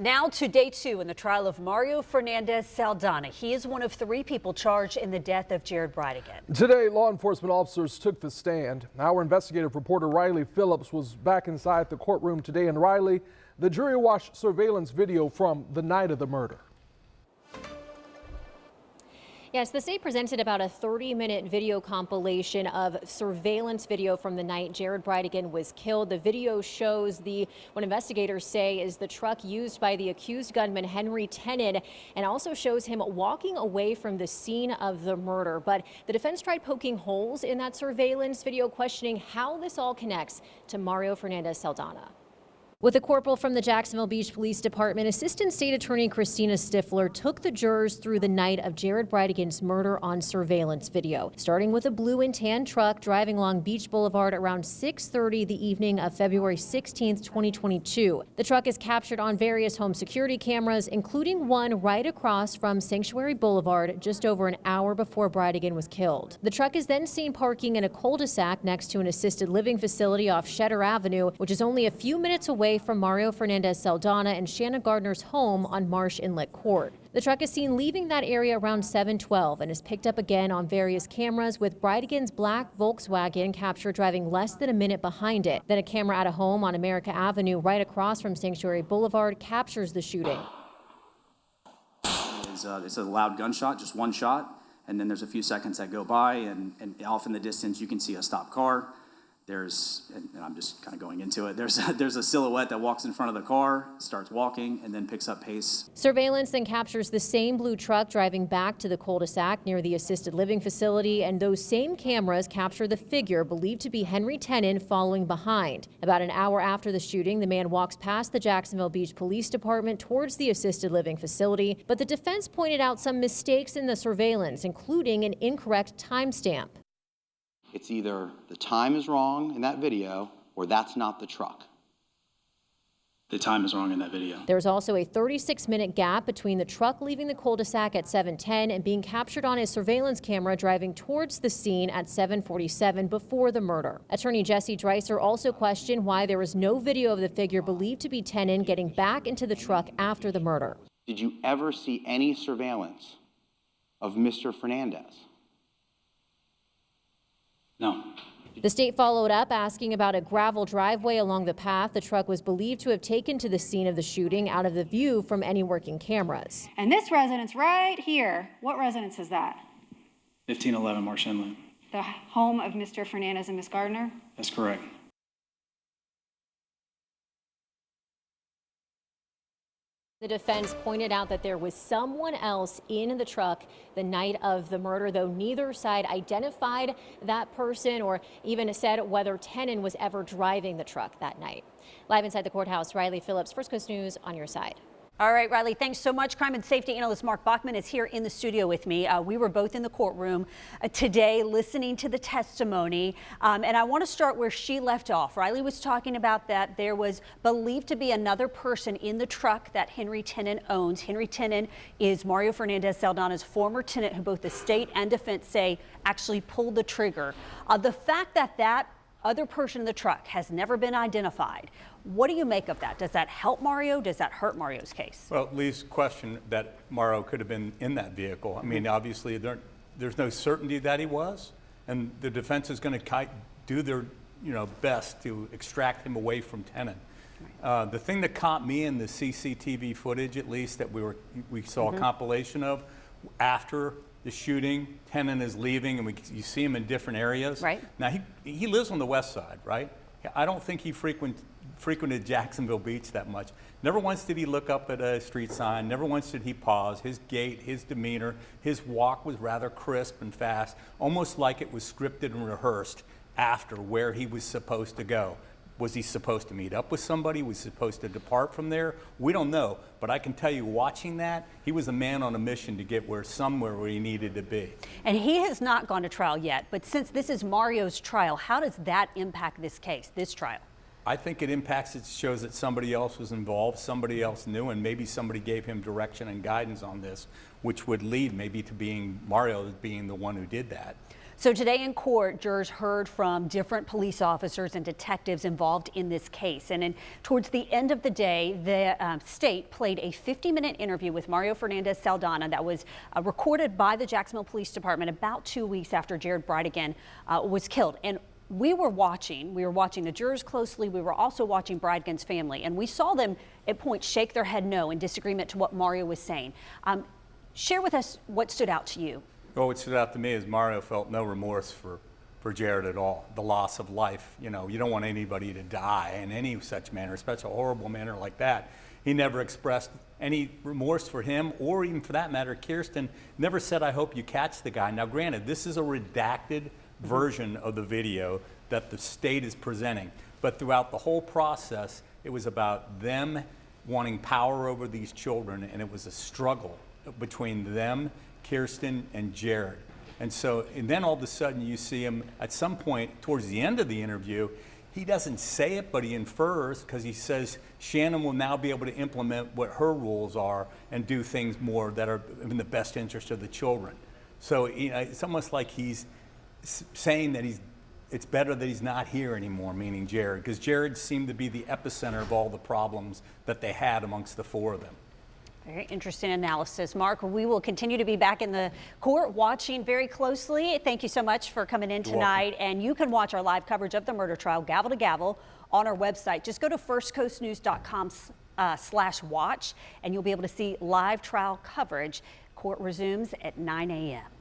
Now to day 2 in the trial of Mario Fernandez Saldana. He is one of 3 people charged in the death of Jared Bridegan. Today, law enforcement officers took the stand. Our investigative reporter Riley Phillips was back inside the courtroom today. And Riley, the jury watched surveillance video from the night of the murder. Yes, the state presented about a 30-minute video compilation of surveillance video from the night Jared Bridegan was killed. The video shows what investigators say is the truck used by the accused gunman Henry Tennant, and also shows him walking away from the scene of the murder. But the defense tried poking holes in that surveillance video, questioning how this all connects to Mario Fernandez Saldana. With a corporal from the Jacksonville Beach Police Department, Assistant State Attorney Christina Stifler took the jurors through the night of Jared Bridegan's murder on surveillance video, starting with a blue and tan truck driving along Beach Boulevard around 6:30 the evening of February 16, 2022. The truck is captured on various home security cameras, including one right across from Sanctuary Boulevard just over an hour before Bridegan was killed. The truck is then seen parking in a cul-de-sac next to an assisted living facility off Shetter Avenue, which is only a few minutes away from Mario Fernandez Saldana and Shanna Gardner's home on Marsh Inlet Court. The truck is seen leaving that area around 7:12 and is picked up again on various cameras, with Bridegan's black Volkswagen captured driving less than a minute behind it. Then a camera at a home on America Avenue right across from Sanctuary Boulevard captures the shooting. It's a loud gunshot, just one shot, and then there's a few seconds that go by, and off in the distance you can see a stopped car. And I'm just kind of going into it, there's a silhouette that walks in front of the car, starts walking, and then picks up pace. Surveillance then captures the same blue truck driving back to the cul-de-sac near the assisted living facility, and those same cameras capture the figure believed to be Henry Tennant following behind. About an hour after the shooting, the man walks past the Jacksonville Beach Police Department towards the assisted living facility, but the defense pointed out some mistakes in the surveillance, including an incorrect timestamp. It's either the time is wrong in that video or that's not the truck. The time is wrong in that video. There's also a 36-minute gap between the truck leaving the cul-de-sac at 7:10 and being captured on his surveillance camera driving towards the scene at 7:47 before the murder. Attorney Jesse Dreiser also questioned why there was no video of the figure believed to be Tennant getting back into the truck after the murder. Did you ever see any surveillance of Mr. Fernandez? No. The state followed up asking about a gravel driveway along the path the truck was believed to have taken to the scene of the shooting out of the view from any working cameras. And this residence right here, what residence is that? 1511 Marsh Inlet. The home of Mr. Fernandez and Miss Gardner? That's correct. The defense pointed out that there was someone else in the truck the night of the murder, though neither side identified that person or even said whether Tennant was ever driving the truck that night. Live inside the courthouse, Riley Phillips, First Coast News, on your side. All right, Riley, thanks so much. Crime and safety analyst Mark Bachman is here in the studio with me. We were both in the courtroom today listening to the testimony, and I want to start where she left off. Riley was talking about that there was believed to be another person in the truck that Henry Tennant owns. Henry Tennant is Mario Fernandez Saldana's former tenant, who both the state and defense say actually pulled the trigger. The fact that that other person in the truck has never been identified. What do you make of that? Does that help Mario? Does that hurt Mario's case? Well, it leaves question that Mario could have been in that vehicle. I mean, obviously, there's no certainty that he was, and the defense is going to do their best to extract him away from Tennant. The thing that caught me in the CCTV footage, at least, that we saw a compilation of after the shooting, Tennant is leaving, and you see him in different areas. Right. Now, he lives on the west side, right? I don't think he frequented Jacksonville Beach that much. Never once did he look up at a street sign. Never once did he pause. His gait, his demeanor, his walk was rather crisp and fast, almost like it was scripted and rehearsed after where he was supposed to go. Was he supposed to meet up with somebody? Was he supposed to depart from there? We don't know. But I can tell you, watching that, he was a man on a mission to get somewhere where he needed to be. And he has not gone to trial yet. But since this is Mario's trial, how does that impact this case, this trial? I think it impacts, it shows that somebody else was involved, somebody else knew, and maybe somebody gave him direction and guidance on this, which would lead maybe to Mario being the one who did that. So today in court, jurors heard from different police officers and detectives involved in this case. And towards the end of the day, the state played a 50-minute interview with Mario Fernandez Saldana that was recorded by the Jacksonville Police Department about 2 weeks after Jared Bridegan was killed. And we were watching the jurors closely. We were also watching Bridegan's family, and we saw them at points shake their head no in disagreement to what Mario was saying. Share with us what stood out to you. Well, what stood out to me is Mario felt no remorse for Jared at all. The loss of life, you know, you don't want anybody to die in any such manner, especially a horrible manner like that. He never expressed any remorse for him, or even for that matter, Kirsten never said, "I hope you catch the guy." Now, granted, this is a redacted version of the video that the state is presenting, but throughout the whole process, it was about them wanting power over these children, and it was a struggle between them, Kirsten, and Jared. And then all of a sudden you see him at some point towards the end of the interview, he doesn't say it, but he infers, because he says Shannon will now be able to implement what her rules are and do things more that are in the best interest of the children. So it's almost like he's saying that it's better that he's not here anymore, meaning Jared, because Jared seemed to be the epicenter of all the problems that they had amongst the four of them. Very interesting analysis. Mark, we will continue to be back in the court watching very closely. Thank you so much for coming in tonight. And you can watch our live coverage of the murder trial, gavel to gavel, on our website. Just go to firstcoastnews.com/watch, and you'll be able to see live trial coverage. Court resumes at 9 a.m.